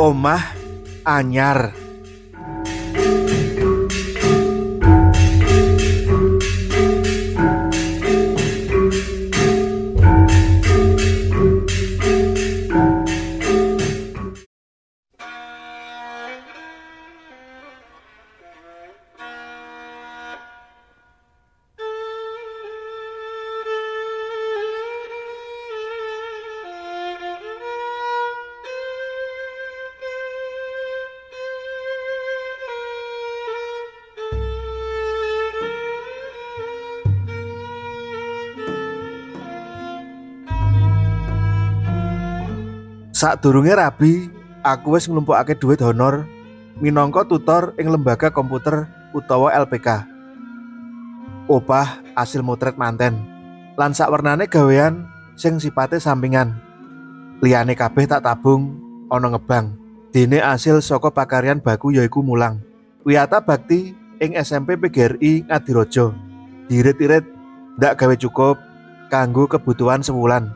Omah anyar. Sadurunge rabi, aku wis nglumpukake dhuwit honor minangka tutor ing lembaga komputer utawa LPK. Opah asil motret manten lan sakwernane gawean sing sipate sampingan. Liyane kabeh tak tabung ana ngebang. Dene asil saka pakaryan baku yaiku mulang. Wiyata bakti ing SMP PGRI Ngadirojo. Diirit-irit ndak gawe cukup kanggo kebutuhan sewulan.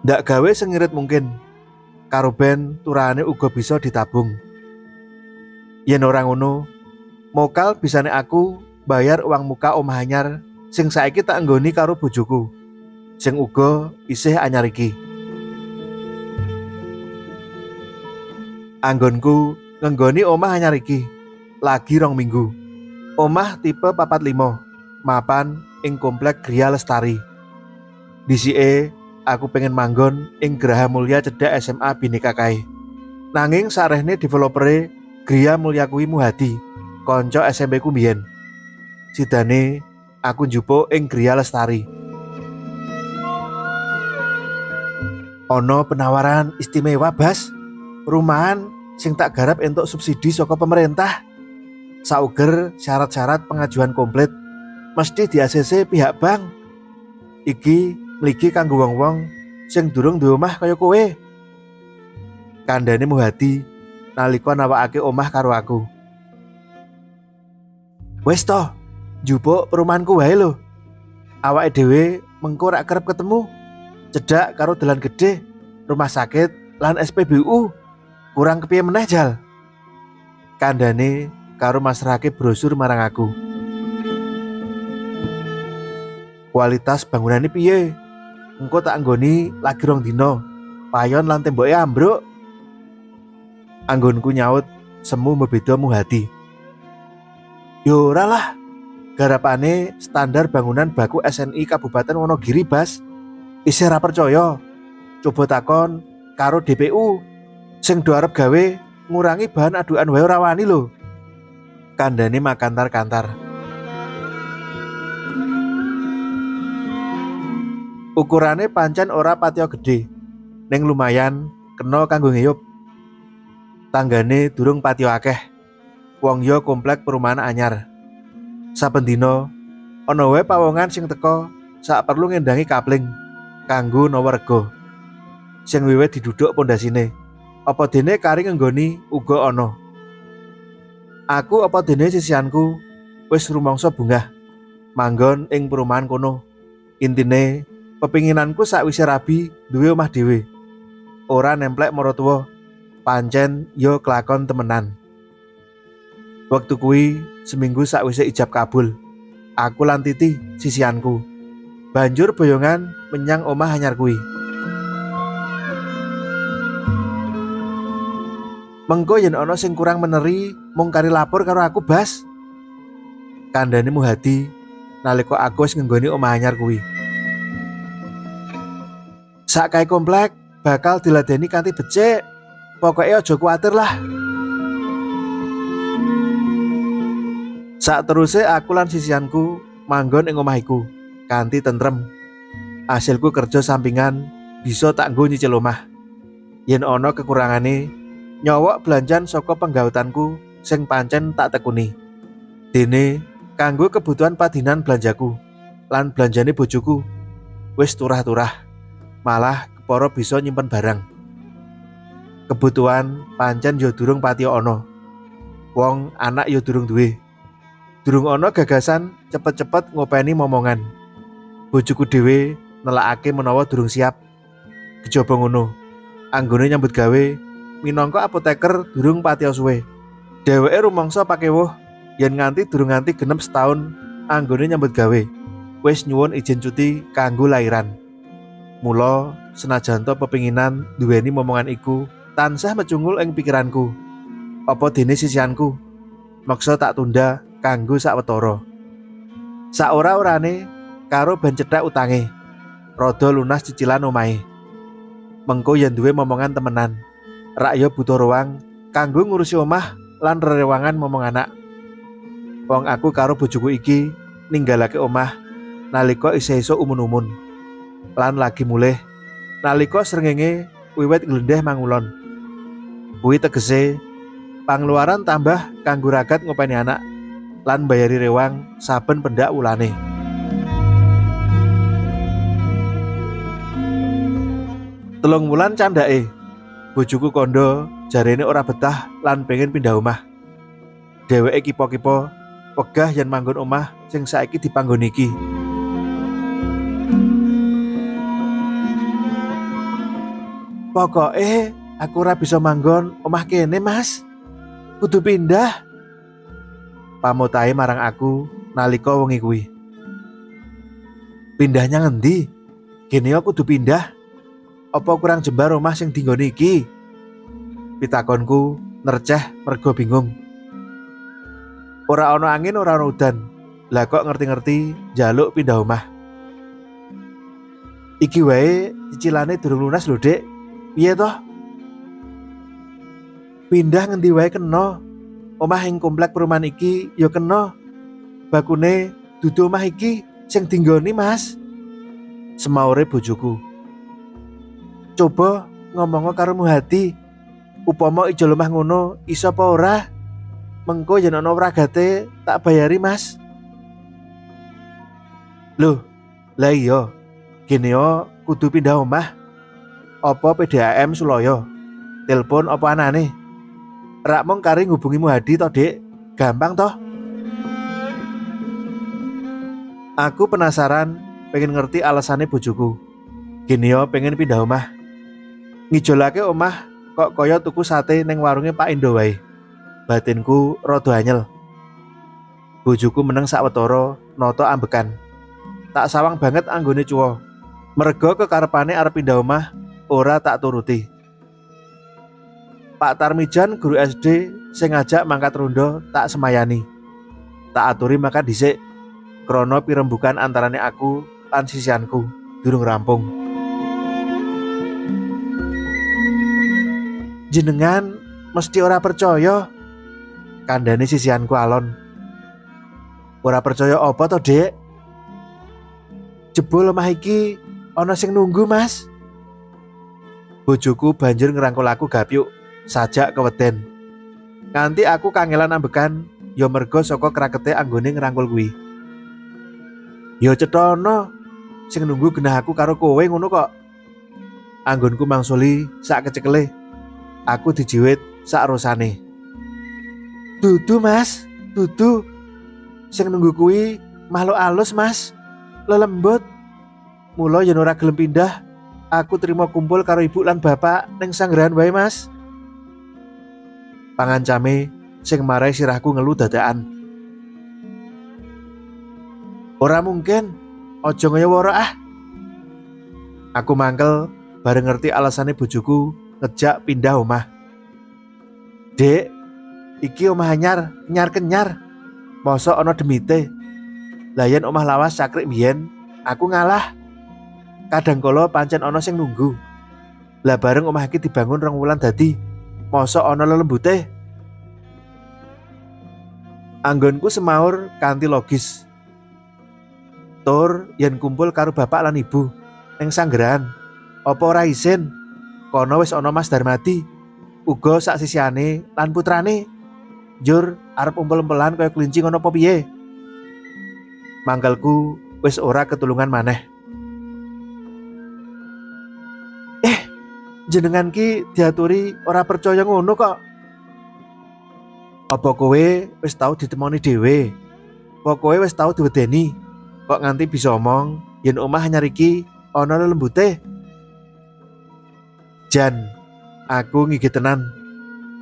Ndak gawe sengirit mungkin. Karo ben turane uga bisa ditabung. Yen ora ngono, mokal bisane aku bayar uang muka omah anyar sing saiki tak enggoni karo bojoku, sing uga isih anyar iki. Anggonku ngenggoni omah anyar iki lagi 2 minggu. Omah tipe 45, mapan ing komplek Gria Lestari. Disike aku pengen manggon ing Graha Mulya cedhak SMA Bhinneka kae. Nanging sarehne developere Gria Mulya kuwi Muhadi, kanca SMP ku mbiyen. Sidane aku njupuk ing Gria Lestari. Ono penawaran istimewa, Bas. Rumahan sing tak garap entuk subsidi saka pemerintah. Sauger syarat-syarat pengajuan komplit mesti di ACC pihak bank. Iki mligi kanggo wong-wong sing durung duwe omah kaya kowe. Kandhane Muhadi nalika nawakake omah karo aku. Wes to, njupuk perumahanku wae lho. Awake dhewe mengko rak kerep ketemu. Cedhak karo dalan gedhe, rumah sakit lan SPBU. Kurang kepiye meneh jal. Kandhane karo masrahake brosur marang aku. Kualitas bangunane piye? Engko tak anggoni lagi 2 dina, payon lan temboke ambruk. Anggonku nyaut semu mbeda Muhadi. Yo ora lah, garapane standar bangunan baku SNI Kabupaten Wonogiri, Bas. Isih ra percaya. Coba takon karo DPU sing do arep gawe ngurangi bahan adukan wae ora wani lho. Kandhane makantar-kantar. Ukurane pancen ora patiya gedhe, ning lumayan kena kanggo ngeyup. Tanggane durung patiya akeh. Wong ya komplek perumahan anyar. Saben dina ana wae pawongan sing teka sak perlu ngendangi kapling kanggo nawa rega. Sing wiwit diduduk pondasine. Apa dene kari ngenggoni uga ana. Aku apa dene sisianku wis rumangsa bungah manggon ing perumahan kono. Intine pepinginanku sakwise rabi duwe omah dhewe. Ora nemplek maratuwa, pancen yo kelakon temenan. Waktu kuwi seminggu sakwise ijab kabul, aku lan Titi sisianku banjur boyongan menyang omah anyar kuwi. Mengko yen ana sing kurang meneri mung kari lapor karo aku, Bas. Kandhane Muhadi nalika aku wis ngenggoni omah anyar kuwi. Sak kae komplek bakal diladeni kanthi becik. Pokoke aja kuwatir lah. Sak teruse aku lan sisianku manggon ing omah iku kanthi tentrem. Hasilku kerja sampingan bisa tak nggo nyicil omah. Yen ana kekurangane, nyowok belanjan saka penggawetanku sing pancen tak tekuni. Dene kanggo kebutuhan padinan belanjaku lan belanjane bojoku wis turah-turah. Malah kepara bisa nyimpen barang. Kebutuhan pancen yo durung patiya ana. Wong anak yo durung duwe. Durung ana gagasan cepet-cepet ngopeni momongan. Bojoku dhewe nelakake menawa durung siap. Kejaba ngono, anggone nyambut gawe minangka apoteker durung patiya suwe. Dheweke rumangsa pakewuh yen nganti durung nganti genep setahun anggone nyambut gawe wis nyuwun izin cuti kanggo lairan. Mula senajan to pepinginan duweni momongan iku tansah mecungul ing pikiranku. Apa dene sisianku maksa tak tunda kanggo sawetara. Saora-orane karo ben cedhak utange, rada lunas cicilan omahe. Mengko yen duwe momongan temenan, rak ya butuh ruang kanggo ngurusi omah lan rerewangan momong anak. Wong aku karo bojoku iki ninggalake omah nalika isih esuk umun-umun lan lagi mulih nalika srengenge wiwit glendheh mangulon. Kuwi tegese pangluaran tambah kanggo ragat ngopeni anak lan mbayari rewang saben pendak wulane. Telung wulan candhake bojoku kondo jarene ora betah lan pengen pindah omah. Dheweke kipo-kipo wegah yen manggon omah sing saiki dipanggon iki. Pokoke aku ora bisa manggon omah kene, Mas. Kudu pindah. Pamutahe marang aku nalika wengi kuwi. Pindahnya ngendi? Kene aku kudu pindah. Apa kurang jembar omah sing dinggone iki? Pitakonku nerceh mergo bingung. Ora ana angin, ora ana udan. Lah kok ngerti-ngerti njaluk pindah omah. Iki wae cicilane durung lunas lho, Dik. Piye toh? Pindah ngendi wae kena. Omah ing komplek perumahan iki ya kena. Bakune dudu omah iki sing dinggoni, Mas. Semaure bojoku. Coba ngomong karo Muhadi. Upama ijo lemah ngono iso apa ora? Mengko yen ana wragate tak bayari, Mas. Loh, lah iya. Kene yo kudu pindah omah. Apa PDAM Suloyo? Telepon apa anane? Rak mung kari ngubungi Muhadi to, Dik. Gampang toh? Aku penasaran, pengen ngerti alasane bojoku. Kene yo pengen pindah omah. Ngijolake omah kok kaya tuku sate ning warunge Pak Indo wae. Batinku rada anyel. Bojoku meneng sawetara nata ambekan. Tak sawang banget anggone cuwa. Merga kekarepane arep pindah omah ora tak turuti. Pak Tarmijan guru SD sing ngajak mangkat rondo tak semayani. Tak aturi makan dhisik krana pirembugan antarane aku lan sisianku durung rampung. Jenengan mesti ora percaya, kandhane sisianku alon. Ora percaya apa to, Dek? Jebul omah iki ana sing nunggu, Mas. Bojoku banjur ngerangkul aku gapyuk sajak keweden. Nganti aku kangelan ambekan ya merga saka krakete anggone ngerangkul kuwi. Ya cetono sing nunggu genah aku karo kowe ngono kok. Anggonku mangsuli sak kecekele. Aku dijiwit sak rosane. Dudu, Mas, dudu. Sing nunggu kuwi makhluk alus, Mas. Lelembut. Mula yen ora gelem pindah, aku trimo kumpul karo ibu lan bapak ning sanggrahan wae, Mas. Pangancame sing marai sirahku ngelu dadakan. Ora mungkin, aja ngayawara ah. Aku mangkel bareng ngerti alasane bojoku ngejak pindah omah. Dek, iki omah anyar, kenyar-kenyar. Mosok ana demite. Lah yen omah lawas cakrik biyen, aku ngalah. Kadang kala pancen ana sing nunggu. Lah bareng omah iki dibangun 2 wulan dadi, mosok ana lelembute. Anggonku semaur kanthi logis. Tur yen kumpul karo bapak lan ibu ning sanggrahan, apa ora isin? Kono wis ana Mas Darmadi, uga sak sisiane lan putrane. Njur arep umpel-umpelan kaya kelinci ngono apa piye? Mangkelku wis ora ketulungan maneh. Jenengan ki diaturi ora percaya ngono kok. Apa kowe wis tau ditemoni dhewe? Apa kowe wis tau diwedeni? Kok nganti bisa omong yen omah anyar iki ana lelembute? Jan, Aku ngigit tenan.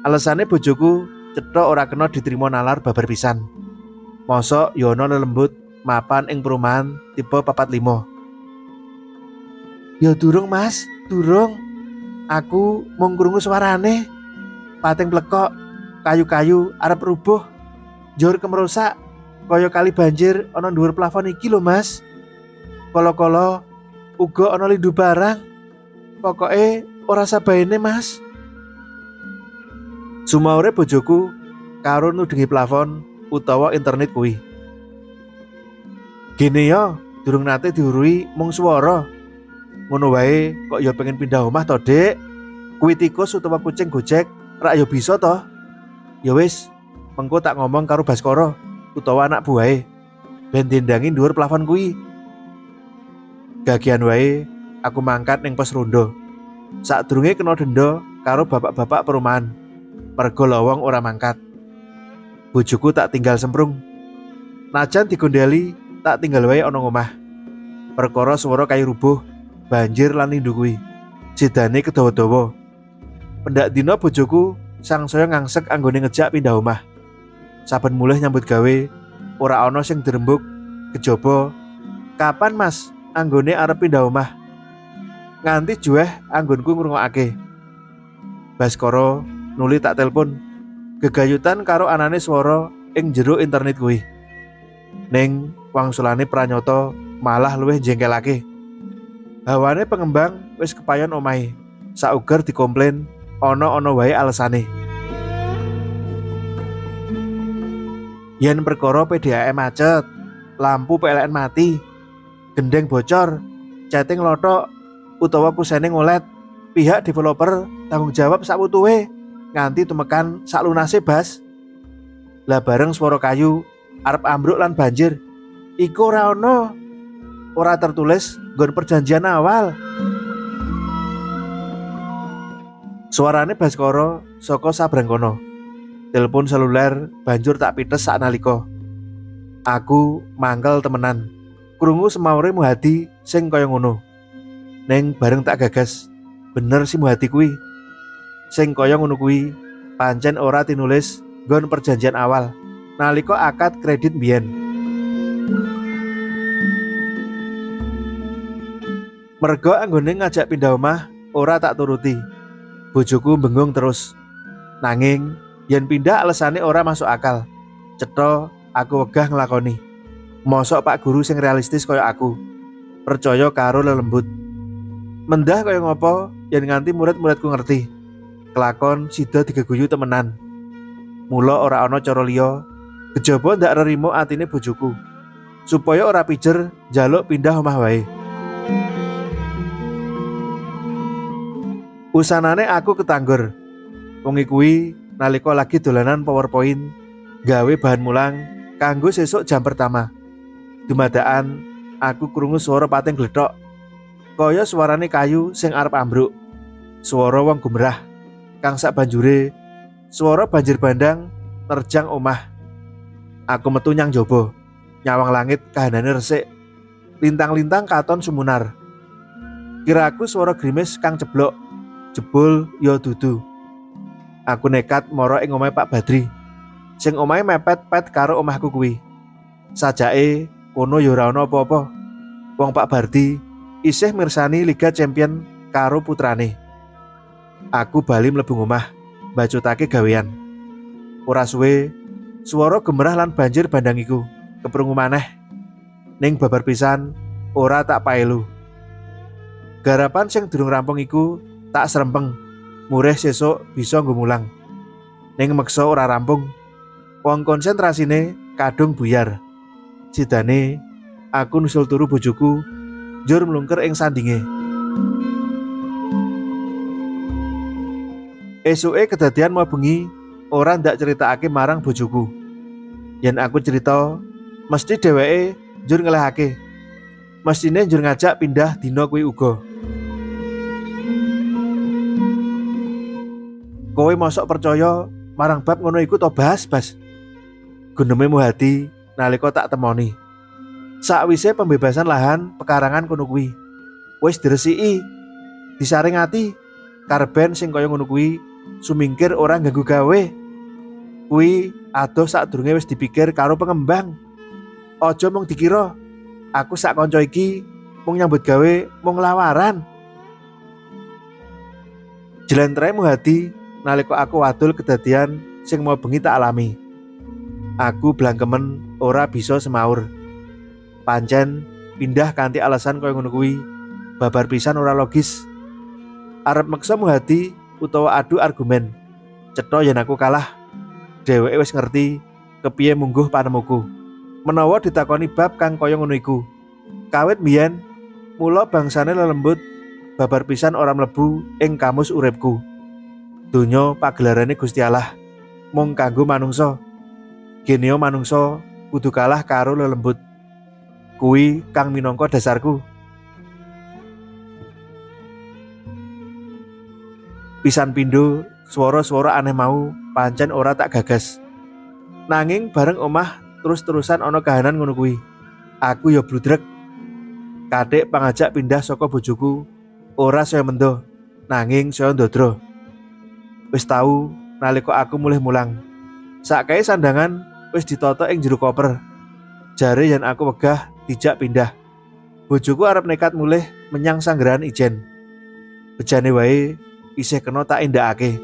Alesane bojoku cetha ora kena diterima nalar babar pisan. Mosok ya ana lelembut mapan ing perumahan tipe 45. Ya durung Mas, durung. Aku mung krungu suarane. Pating plekok, kayu-kayu arep rubuh. Njur kemrosak kaya kali banjir ana dhuwur plafon iki lho Mas. Kala-kala uga ana lindu barang. Pokoke ora sabaene Mas. Sumaure bojoku karo nudungi plafon utawa internet kuwi. Gene yo, durung nate diurui mung swara. Ngono wae kok ya pengen pindah omah to, Dik? Kuwi tikus utawa kucing gojek rak ya bisa to. Ya wis, mengko tak ngomong karo Baskara utawa anak buahe ben dindangi dhuwur plafon kuwi. Gagian wae aku mangkat ning pos rondo. Sadurunge kena denda karo bapak-bapak perumahan. Mergo lowong ora mangkat. Bojoku tak tinggal semprung. Najan digondeli, tak tinggal wae ana omah. Perkara swara kayu rubuh, banjir lan lindu kuwi. Jedane kedawa-dawa. Pendak dina bojoku sangsaya ngangsek anggone ngejak pindah omah. Saben mulih nyambut gawe, ora ana sing dirembuk kejaba. Kapan Mas anggone arep pindah omah? Nganti jueh anggonku ngrungokake. Baskara nuli tak telepon. Gegayutan karo anane swara ing jero internet kuwi. Ning wangsulane pranyata malah luwih jengkelake. Hawane pengembang wis kepayon omahe. Sauger dikomplain ana wae alesane. Yen perkara PDAM macet, lampu PLN mati, gendeng bocor, chatting lothok utawa kusene ngolet, pihak developer tanggung jawab sakwutuhe nganti tumekan saklunase Bas. Lah bareng swara kayu arep ambruk lan banjir, iku ora ana, ora tertulis nggon perjanjian awal. Suarane Baskara saka sabrang kono. Telepon seluler banjur tak pites saknalika. Aku mangkel temenan. Krungu semaure Muhadi sing kaya ngono. Neng bareng tak gagas, bener si Muhadi kuwi. Sing kaya ngono kuwi pancen ora tinulis nggon perjanjian awal nalika akad kredit mbiyen. Mergo anggone ngajak pindah omah ora tak turuti. Bojoku bengong terus. Nanging yen pindah alesane ora masuk akal. Cetha aku wegah nglakoni. Mosok Pak Guru sing realistis kaya aku percaya karo lelembut. Mendah kaya ngopo yen nganti murid-muridku ngerti kelakon sida digeguyu temenan. Mula ora ana cara liya kejaba ndak rerimo atine bojoku supaya ora pijer njaluk pindah omah wae. Usanane aku ketanggur. Wengi kuwi nalika lagi dolanan PowerPoint gawe bahan mulang kanggo sesuk jam pertama. Dumadaan aku krungu swara pating glethok kaya suarane kayu sing arep ambruk. Swara wong gumrah kang sak banjure swara banjir bandang nerjang omah. Aku metu nyang jaba. Nyawang langit kahanane resik. Lintang-lintang katon sumunar. Kiraku swara grimis kang ceblok. Jebul ya dudu. Aku nekat mara ing omahe Pak Badri. Sing omahe mepet-pet karo omahku kuwi. Sajake kono ya ora ana apa-apa. Wong Pak Bardi isih mirsani Liga Champion karo putrane. Aku bali mlebu omah, mbacutake gawean. Ora suwe, swara gemerah lan banjir bandang iku keprungu maneh. Ning babar pisan ora tak paelu. Garapan sing durung rampung iku tak serempeng. Murih sesuk bisa nggo mulang. Ning meksa ora rampung. Wong konsentrasine kadung buyar. Sidane aku nusul turu bojoku njur mlungker ing sandinge. Esuke kedadian mau bengi ora ndak critakake marang bojoku. Yen aku cerita mesti dheweke njur ngelehake. Mestine njur ngajak pindah dina kuwi uga. Kowe mosok percaya marang bab ngono iku to Bas? Guneme Muhadi nalika tak temoni. Sakwise pembebasan lahan pekarangan kono kuwi wis diresiki, disaring ati, Karben sing kaya ngono kuwi sumingkir ora ganggu gawe. Kuwi adoh sadurunge wis dipikir karo pengembang. Aja mung dikira aku sak kanca iki mung nyambut gawe mung lawaran. Jlentreh Muhadi nalika aku wadul kedadian sing mau bengi tak alami. Aku blangkemen ora bisa semaur. Pancen pindah kanthi alasan kaya ngono kuwi babar pisan ora logis. Arep meksa Muhadi utawa adu argumen. Cetha yen aku kalah. Dheweke wis ngerti kepiye mungguh panemuku. Menawa ditakoni bab kang kaya ngono iku. Kawit mbiyen mula bangsane lelembut babar pisan ora mlebu ing kamus uripku. Donya pagelarane Gusti Allah mung kanggo manungsa. Genio manungsa kudu kalah karo lelembut. Kuwi kang minangka dasarku. Pisan pindho swara-swara aneh mau pancen ora tak gagas. Nanging bareng omah terus-terusan ana kahanan ngono kuwi. Aku ya bludrek. Kadek pangajak pindah saka bojoku ora saya mendo, nanging saya ndodro. Wis tau nalika aku mulih mulang. Sakai sandangan wis ditata ing jero koper. Jare yen aku wegah dijak pindah. Bojoku arep nekat mulih menyang Sanggerahan Ijen. Bejane wae isih kena tak endakake.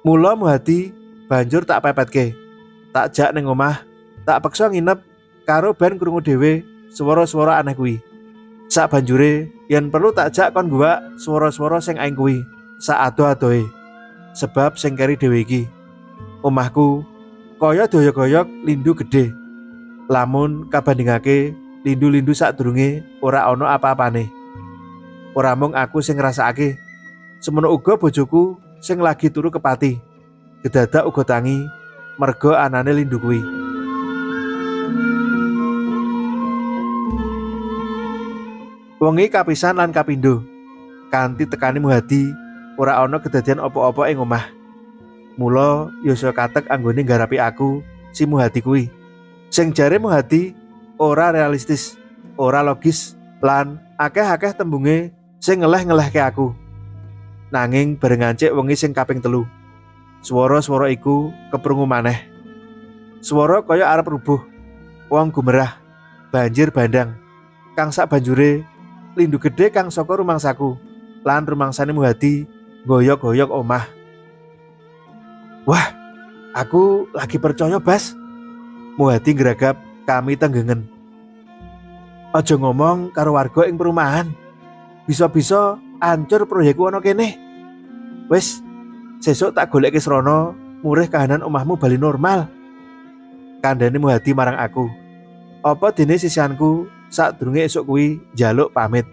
Mula Muhadi banjur tak pepetke. Tak jak ning omah, tak peksa nginep karo ben krungu dhewe swara-swara aneh kuwi. Sak banjure yen perlu tak jak kon guwak swara-swara sing aing kuwi sak ado-adohe. Sebab sing keri dhewe iki. Omahku kaya doyok-doyok lindu gedhe. Lamun kabandingake lindu-lindu sadurunge ora ana apa-apane. Ora mung aku sing ngrasakake, semono uga bojoku sing lagi turu kepati. Gedadak uga tangi merga anane lindu kuwi. Wengi kapisan lan kapindho, kanthi tekani Muhadi ora ana kedadian apa-apa ing omah. Mula ya saya katek anggone nggarapi aku si Muhadi kuwi. Sing jare Muhadi ora realistis, ora logis, lan akeh-akeh tembunge sing ngeleh-ngelehke aku. Nanging bareng ngancik wengi sing kaping 3, swara-swara iku keprungu maneh. Swara kaya arep rubuh, wong gumerah, banjir bandang. Kang sak banjure lindu gedhe kang saka rumangsaku lan rumangsane Muhadi goyok-goyok omah. Wah, aku lagi percaya Bas. Muhadi ngragap kami tenggengen. Aja ngomong karo warga ing perumahan. Bisa-bisa ancur proyekku ana kene. Wis, sesuk tak goleki srana murih kahanan omahmu bali normal. Kandhane Muhadi marang aku. Apa dene sisianku sadurunge esuk kuwi njaluk pamit.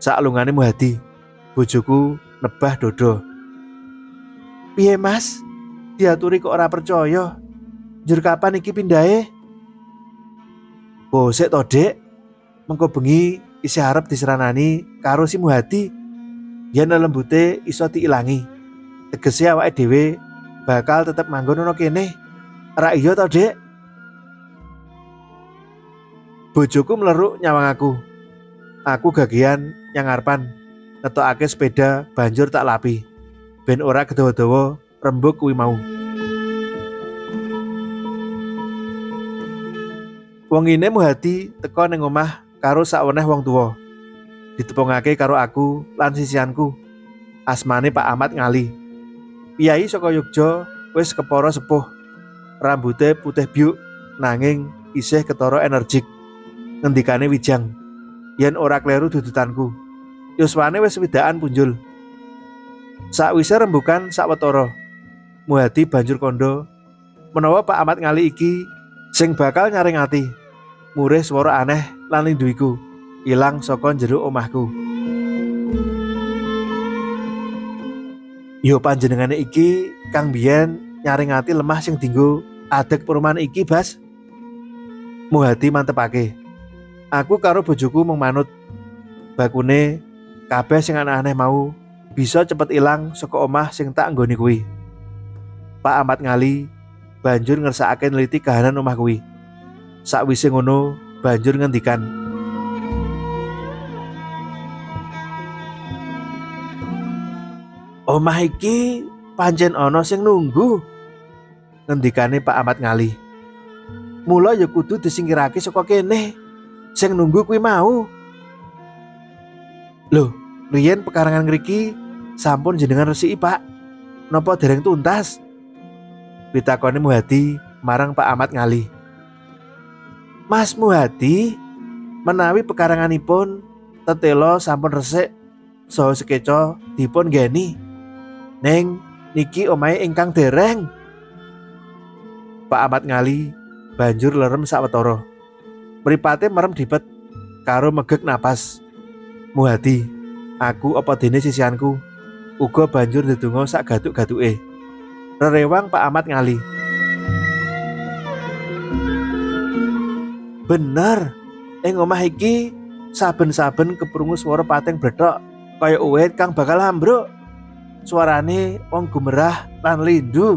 Saklungane Muhadi, bojoku nebah dodo. Piye Mas? Diaturi kok ora percaya. Njur kapan iki pindahe? Bosek to, Dek. Mengko bengi isih arep diseranani karo si Muhadi. Yen lembute iso diilangi. Tegese awake dhewe bakal tetep manggon ana kene. Ra iya to, Dek? Bojoku meleruk nyawang aku. Aku gagian nyang ngarepan, ngetokake sepeda banjur tak lapi. Ben ora gedawa-dawa rembug kuwi mau. Wengine Muhadi teka ning omah karo sakweneh wong tuwa. Ditepungake karo aku lan sisianku. Asmane Pak Ahmad Ngali. Piyai saka Yogya wis kepara sepuh. Rambute putih biuk nanging isih ketara energik. Ngendikane wijang. Yen ora kleru dudutanku. Yuswane wis widaan punjul. Sakwise rembukan sawetara, Muhadi banjur kandha menawa Pak Ahmad Ngali iki sing bakal nyaring ati. Murih swara aneh lan linduiku ilang saka jero omahku. Yo panjenengane iki kang biyen nyaring ati lemah sing dienggo adeg perumahan iki, Bas. Muhadi mantepake. Aku karo bojoku mung manut. Bakune kabeh sing aneh-aneh mau bisa cepet ilang saka omah sing tak nggoni kuwi. Pak Ahmad Ngali banjur ngersakake neliti kahanan omah kuwi. Sakwise ngono banjur ngendikan, Omah iki pancen ana sing nunggu, ngendikane Pak Ahmad Ngali. Mula ya kudu disingkirake saka kene. Sing nunggu kuwi mau. Lho, riyen pekarangan ngriki sampun jenengan resiki, Pak. Napa dereng tuntas? Pitakone Muhadi marang Pak Ahmad Ngali. Mas Muhadi, menawi pekaranganipun tetela sampun resik saha sekeca dipun geni. Neng niki omahe ingkang dereng. Pak Ahmad Ngali banjur lerem sawetara. Mripate merem dipet karo megek napas. Muhadi, aku apa dene sisianku uga banjur ndedonga sak gatuk-gatuke. Rerewang Pak Ahmad Ngali. Bener, ing omah iki saben-saben keprungu swara pateng blethok kaya uwit kang bakal ambruk. Suarane wong gumerah lan lindu.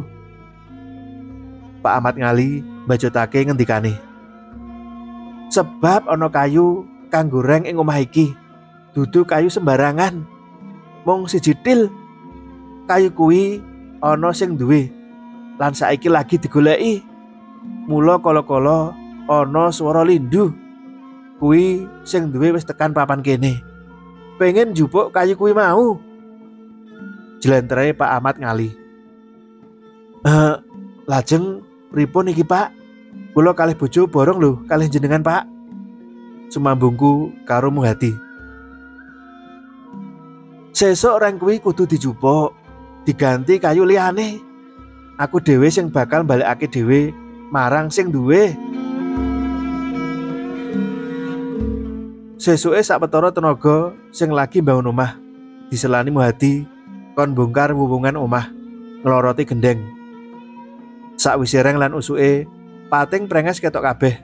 Pak Ahmad Ngali mbajutake ngendikane. Sebab ana kayu kang goreng ing omah iki. Dudu kayu sembarangan. Mung siji til. Kayu kuwi ana sing duwe lan saiki lagi digoleki. Mula kala-kala ana swara lindu. Kuwi sing duwe wis tekan papan kene. Pengen njupuk kayu kuwi mau. Jlentreh Pak Ahmad Ngali. Lajeng pripun iki, Pak? Kula kalih bojo borong lho kalih jenengan, Pak. Sumambungku karo Muhadi. Sesuk reng kuwi kudu dijupuk, diganti kayu liyane. Aku dhewe sing bakal balekake dhewe marang sing duwe. Sesuke sawetara tenaga sing lagi mbangun omah diselani Muhadi kon bongkar wuwungan omah ngloroti gendeng. Sakwise reng lan usuke pating prenges ketok kabeh.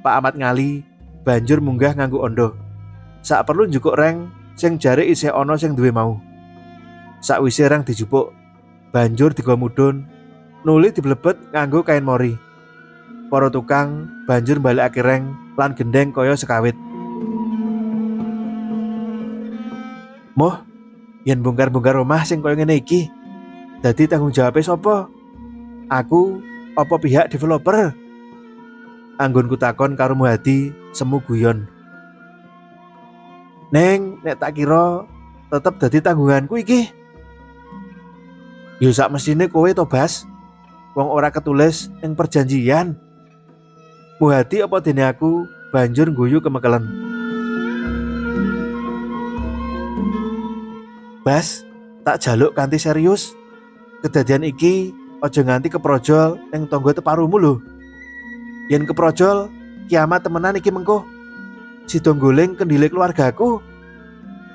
Pak Ahmad Ngali banjur munggah nganggo ondo. Sak perlu njukuk reng sing jare isih ana sing duwe mau. Sakwise reng dijupuk, banjur digawa mudhun, nuli diblebet nganggo kain mori. Para tukang banjur balekake reng lan gendeng kaya sekawit. Moh, yen bongkar-bongkar omah sing kaya ngene iki, dadi tanggung jawabe sapa? Aku apa pihak developer? Anggonku takon karo Muhadi semu guyon. Neng, nek tak kira tetep dadi tanggunganku iki. Yo sak mesine kowe to, Bas. Wong ora ketulis ing perjanjian. Muhadi apa dene aku banjur ngguyu kemekelen. Bas, tak jaluk kanthi serius. Kedadian iki aja nganti keprojol ning tangga teparumu lho. Yen keprojol, kiamat temenan iki mengko. Sida nggoling kendile keluargaku.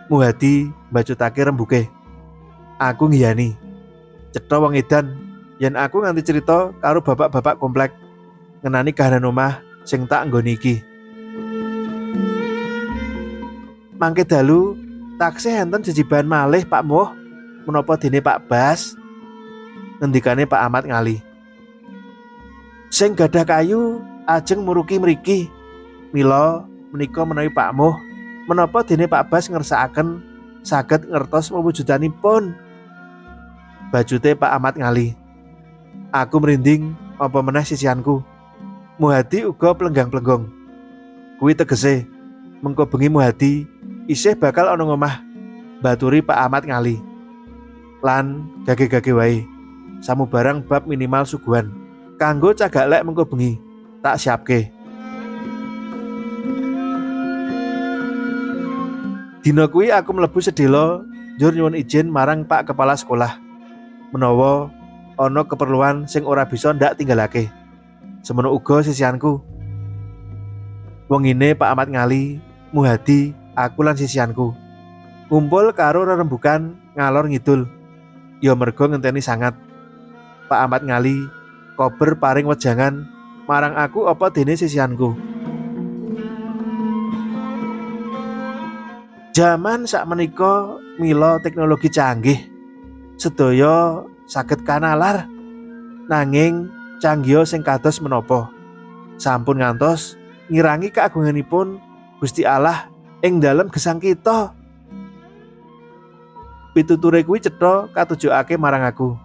Muhadi mbacutake rembuke. Aku ngiyani. Cetha wong edan yen aku nganti cerita karo bapak-bapak komplek ngenani kahanan omah sing tak nggoni iki. Mangke dalu taksih enten jejiban malih Pak Moh menapa dene Pak Bas, ngendikane Pak Ahmad Ngali. Sing gadah kayu ajeng muruki mriki. Mila menika menawi Pak Moh menapa dene Pak Bas ngersakaken saged ngertos wewujudanipun. Bajute Pak Ahmad Ngali. Aku merinding apa meneh sisianku. Muhadi uga plenggang-plenggong. Kuwi tegese mengko bengi Muhadi isih bakal ana ngomah, baturi Pak Ahmad Ngali. Lan gage-gage wae samubarang bab minimal suguhan kanggo cagak lek mengko bengi tak siapke. Dina kuwi aku mlebu sedhela njur nyuwun izin marang Pak Kepala Sekolah menawa ana keperluan sing ora bisa ndak tinggalake. Semono uga sisianku. Wengine Pak Ahmad Ngali, Muhadi, aku lan sisianku ngumpul karo rerembugan ngalor ngidul. Ya mergo ngenteni sangat. Pak Ahmad Ngali kober paring wejangan marang aku apa dene sisianku. Jaman sakmenika mila teknologi canggih. Sedaya saged kanalar. Nanging canggih sing kados menapa? Sampun ngantos ngirangi keagunganipun Gusti Allah ing dalem gesang kita. Pituture kuwi cetha katujokake marang aku.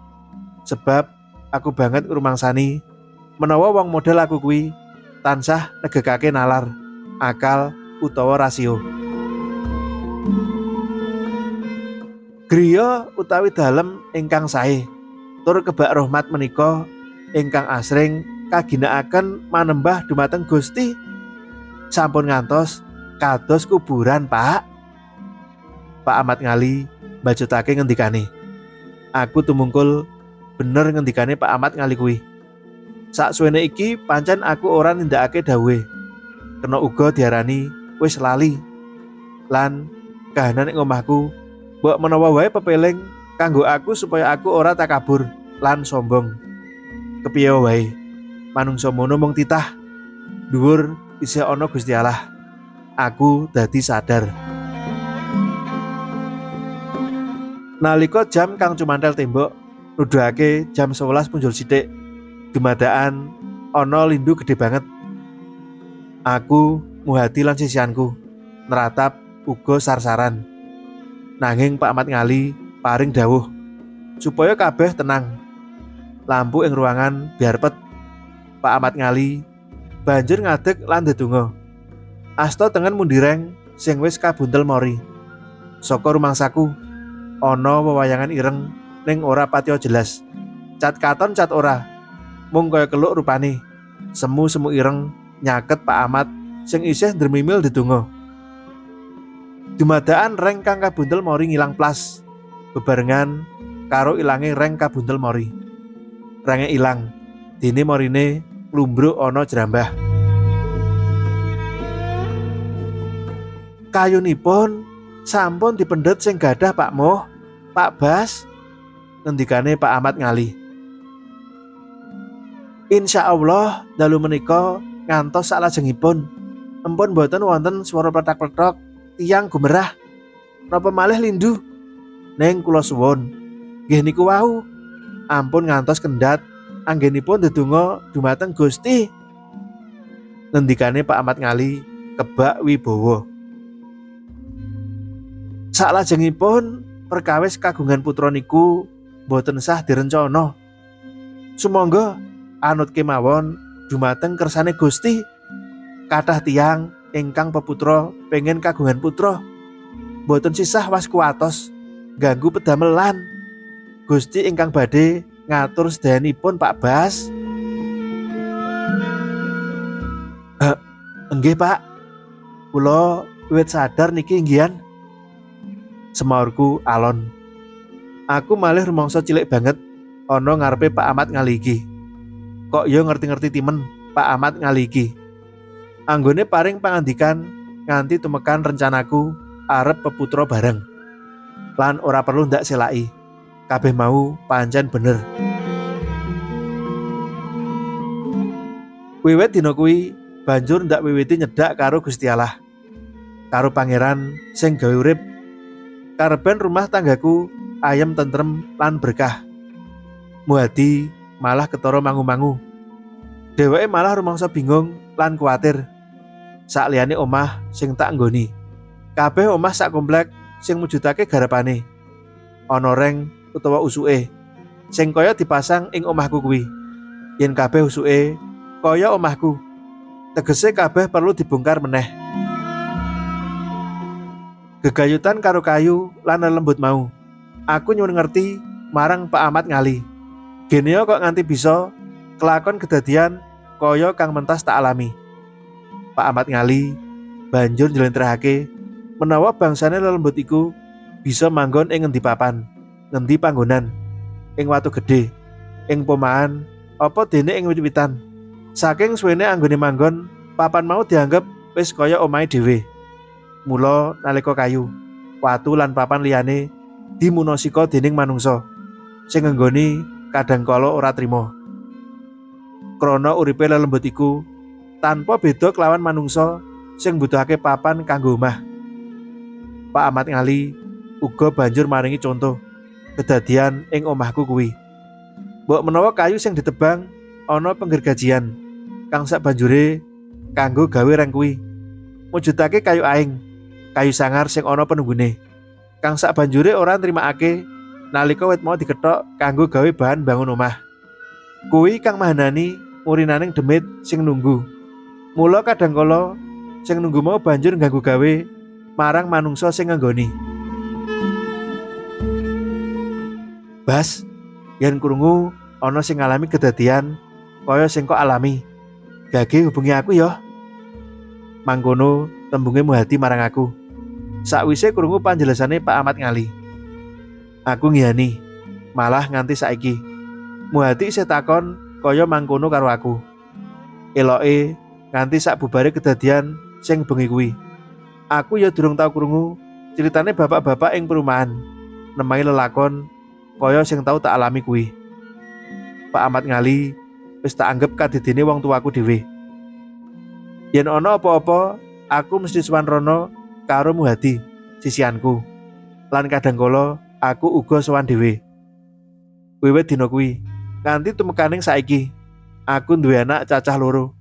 Sebab aku banget ngrumangsani menawa wong model aku kuwi tansah negekake nalar, akal utawa rasio. Griya utawi dalem ingkang sae tur kebak rahmat menika ingkang asring kaginakaken manembah dumateng Gusti sampun ngantos kados kuburan, Pak. Pak Ahmad Ngali mbajutake ngendikane. Aku tumungkul bener ngendikane Pak Ahmad Ngali kuwi. Saksuwene iki pancen aku ora nindakake dawuhe. Kena uga diarani wis lali. Lan kahanan ing omahku mbok menawa wae pepeling kanggo aku supaya aku ora takabur lan sombong. Kepiye wae, manungsa mono mung titah. Dhuwur isih ana Gusti Allah. Aku dadi sadar. Nalika jam kang cumantel tembok nuduhake jam 11 punjul sithik, dumadakan ana lindu gede banget. Aku muhati lan sisianku neratap uga sarsaran. Nanging Pak Ahmad Ngali paring dawuh supaya kabeh tenang. Lampu ing ruangan biarpet. Pak Ahmad Ngali banjur ngadeg lan ndedonga. Asta tengen mundireng sing wis kabuntel mori. Saka rumangsaku ana wewayangan ireng ning ora patiya jelas. Cat katon cat ora. Mung kaya keluk rupane. Semu-semu ireng nyaket Pak Ahmad sing isih ndremimil ndedonga. Dumadakan reng kang kabuntel mori ngilang plas bebarengan karo ilange reng kabuntel mori. Renge ilang, dene morine lumbruk ana jerambah. Kayunipun sampun dipendhet sing gadah Pak Moh, Pak Bas, ngendikane Pak Ahmad Ngali. Insya Allah dalu menika ngantos salajengipun empun boten wonten swara pletak-pletok tiyang gumerah napa malih lindu. Neng kula suwun nggih niku wau ampun ngantos kendhat anggenipun ndedonga dumateng Gusti, ngendikane Pak Ahmad Ngali kebak wibawa. Salajengipun perkawis kagungan putra niku boten sah direncana. Sumangga anut kemawon dumateng kersane Gusti. Kathah tiyang ingkang peputra pengen kagungan putra boten sisah was kuatos ganggu pedamelan. Gusti ingkang badhe ngatur sedayanipun Pak Bas. Enggih Pak, kula wiwit sadar niki nggihan, semaurku alon. Aku malih rumangsa cilik banget ana ngarepe Pak Ahmad Ngali iki. Kok ya ngerti-ngerti timen Pak Ahmad Ngali iki. Anggone paring pangandikan nganti tumekan rencanaku arep peputra bareng. Lan ora perlu ndak selaki. Kabeh mau pancen bener. Wiwit dina kuwi banjur ndak wiwiti nyedak karo Gusti Allah. Karo pangeran sing gawe urip. Kareben rumah tanggaku ayem tentrem lan berkah. Muhadi malah ketara mangu-mangu. Dheweke malah rumangsa bingung lan kuwatir. Sakliyane omah sing tak nggoni, kabeh omah sak komplek sing mujudake garapane ana reng utawa usuke sing kaya dipasang ing omahku kuwi. Yen kabeh usuke kaya omahku, tegese kabeh perlu dibongkar meneh. Gegayutan karo kayu lan lembut mau, aku nyuwun ngerti marang Pak Ahmad Ngali. Geneo kok nganti bisa kelakon kedadian kaya kang mentas tak alami. Pak Ahmad Ngali banjur njlentrehake menawa bangsane lelembut iku bisa manggon ing ngendi papan, ngendi panggonan, ing watu gedhe, ing pomahan, apa dene ing wit-witan. Saking suwene anggone manggon, papan mau dianggep wis kaya omahe dhewe. Mula nalika kayu, watu lan papan liyane dimunosika dening manungsa sing nggoni kadangkala ora trima. Krana uripe lelembut iku tanpa beda kelawan manungsa sing mbutuhake papan kanggo omah. Pak Ahmad Ngali uga banjur maringi contoh kedadian ing omahku kuwi. Mbok menawa kayu sing ditebang ana penggergajian kang sak banjure kanggo gawe reng kuwi. Mujudake kayu aing, kayu sangar sing ana penunggune. kang sakbanjure ora nrimakake nalika wit mau dikethok kanggo gawe bahan bangun omah. Kuwi kang mahanani urinaning demit sing nunggu. Mula kadangkala sing nunggu mau banjur ngganggu gawe marang manungsa sing nganggoni. Bas, yen krungu ana sing ngalami kedadian kaya sing kok alami, gage hubungi aku ya. Mangkono tembunge Muhadi marang aku. Sakwise krungu panjelasane Pak Ahmad Ngali, aku ngiyani, malah nganti saiki Muhadi isih takon kaya mangkono karo aku. Eloke nganti sak bubare kedadian sing bengi kuwi. Aku ya durung tau krungu ceritane bapak-bapak ing perumahan nemai lelakon kaya sing tau tak alami kuwi. Pak Ahmad Ngali wis tak anggap kadidine wong tuaku dhewe. Yen ana apa-apa, aku mesti sowan rono karo Muhadi, sisianku. Lan kadangkala aku uga sowan dhewe. Wiwit dina kuwi, nganti tumekaning saiki, aku duwe anak cacah 2.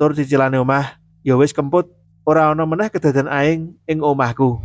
Tur cicilane omah ya wis kemput, ora ana meneh kedadian aing ing omahku.